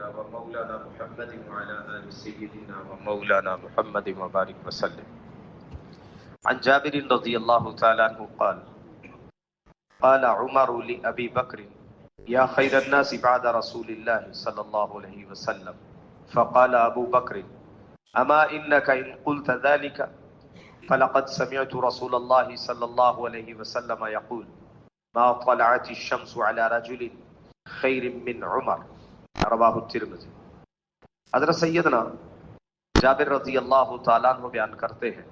سيدنا ومولانا محمد وعلى آل سيدنا ومولانا محمد وبارك وسلم. عن جابر رضي الله تعالى عنه قال قال عمر لأبي بكر يا خير الناس بعد رسول الله صلى الله عليه وسلم. فقال أبو بكر أما إنك إن قلت ذلك فلقد سمعت رسول الله صلى الله عليه وسلم يقول ما طلعت الشمس على رجل خیر من عمر. رواہ الترمذی. حضرت سیدنا جابر رضی اللہ تعالیٰ عنہ بیان کرتے ہیں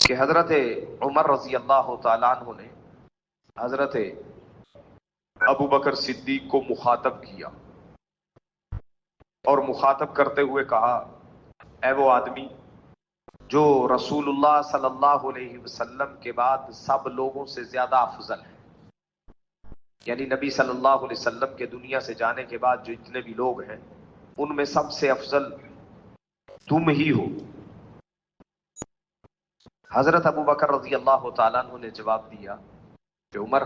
کہ حضرت عمر رضی اللہ تعالیٰ عنہ نے حضرت ابو بکر صدیق کو مخاطب کیا اور مخاطب کرتے ہوئے کہا اے وہ آدمی جو رسول اللہ صلی اللہ علیہ وسلم کے بعد سب لوگوں سے زیادہ افضل ہے، یعنی نبی صلی اللہ علیہ وسلم کے دنیا سے جانے کے بعد جو اتنے بھی لوگ ہیں ان میں سب سے افضل تم ہی ہو. حضرت ابو بکر رضی اللہ تعالیٰ عنہ نے جواب دیا کہ عمر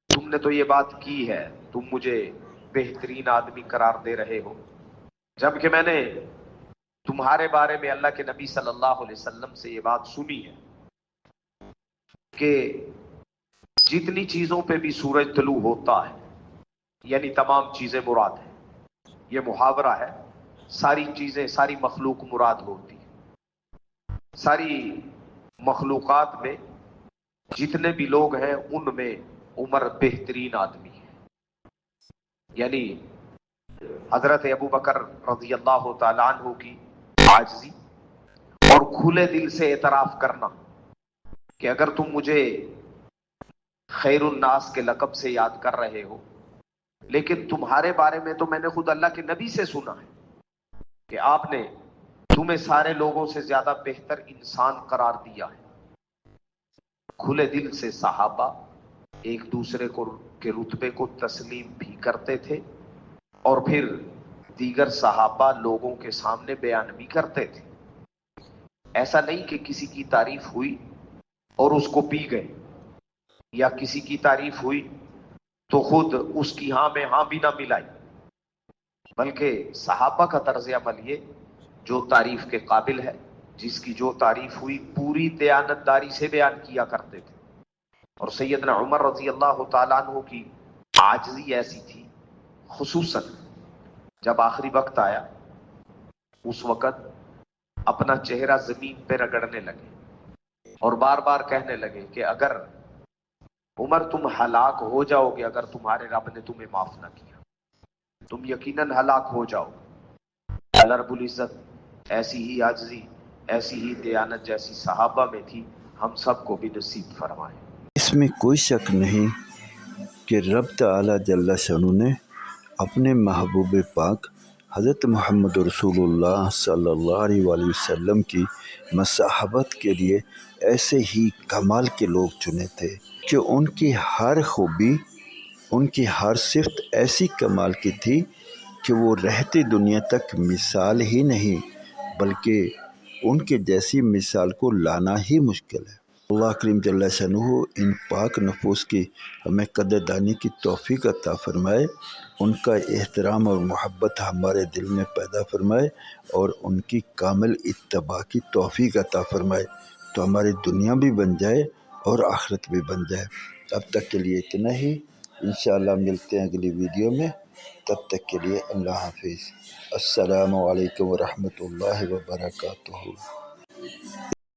تم نے تو یہ بات کی ہے، تم مجھے بہترین آدمی قرار دے رہے ہو، جبکہ میں نے تمہارے بارے میں اللہ کے نبی صلی اللہ علیہ وسلم سے یہ بات سنی ہے کہ جتنی چیزوں پہ بھی سورج طلوع ہوتا ہے یعنی تمام چیزیں مراد ہیں. یہ محاورہ ہے، ساری چیزیں ساری مخلوق مراد ہوتی ہے. ساری مخلوقات میں جتنے بھی لوگ ہیں ان میں عمر بہترین آدمی ہے. یعنی حضرت ابو بکر رضی اللہ تعالیٰ عنہ کی عاجزی اور کھلے دل سے اعتراف کرنا کہ اگر تم مجھے خیر الناس کے لقب سے یاد کر رہے ہو لیکن تمہارے بارے میں تو میں نے خود اللہ کے نبی سے سنا ہے کہ آپ نے تمہیں سارے لوگوں سے زیادہ بہتر انسان قرار دیا ہے. کھلے دل سے صحابہ ایک دوسرے کے رتبے کو تسلیم بھی کرتے تھے اور پھر دیگر صحابہ لوگوں کے سامنے بیان بھی کرتے تھے. ایسا نہیں کہ کسی کی تعریف ہوئی اور اس کو پی گئے، یا کسی کی تعریف ہوئی تو خود اس کی ہاں میں ہاں بھی نہ ملائی، بلکہ صحابہ کا طرز عمل یہ جو تعریف کے قابل ہے، جس کی جو تعریف ہوئی پوری دیانتداری سے بیان کیا کرتے تھے. اور سیدنا عمر رضی اللہ تعالیٰ عنہ کی عاجزی ایسی تھی، خصوصاً جب آخری وقت آیا اس وقت اپنا چہرہ زمین پہ رگڑنے لگے اور بار بار کہنے لگے کہ اگر عمر تم ہلاک ہو جاؤ گے، اگر تمہارے رب نے تمہیں معاف نہ کیا تم یقیناً ہلاک ہو جاؤ. اللہ رب العزت ایسی ہی عاجزی ایسی ہی دیانت جیسی صحابہ میں تھی، ہم سب کو بھی نصیب فرمائے. اس میں کوئی شک نہیں کہ رب تعالی جل شانہ نے اپنے محبوب پاک حضرت محمد رسول اللہ صلی اللہ علیہ وآلہ وسلم کی مصاحبت کے لیے ایسے ہی کمال کے لوگ چنے تھے کہ ان کی ہر خوبی، ان کی ہر صفت ایسی کمال کی تھی کہ وہ رہتی دنیا تک مثال ہی نہیں بلکہ ان کے جیسی مثال کو لانا ہی مشکل ہے. اللہ کریم جل شانہ ان پاک نفوس کی ہمیں قدر دانی کی توفیق عطا فرمائے، ان کا احترام اور محبت ہمارے دل میں پیدا فرمائے اور ان کی کامل اتباع کی توفیق عطا فرمائے تو ہماری دنیا بھی بن جائے اور آخرت بھی بن جائے. اب تک کے لیے اتنا ہی، انشاءاللہ ملتے ہیں اگلی ویڈیو میں. تب تک کے لیے اللہ حافظ. السلام علیکم ورحمۃ اللہ وبرکاتہ.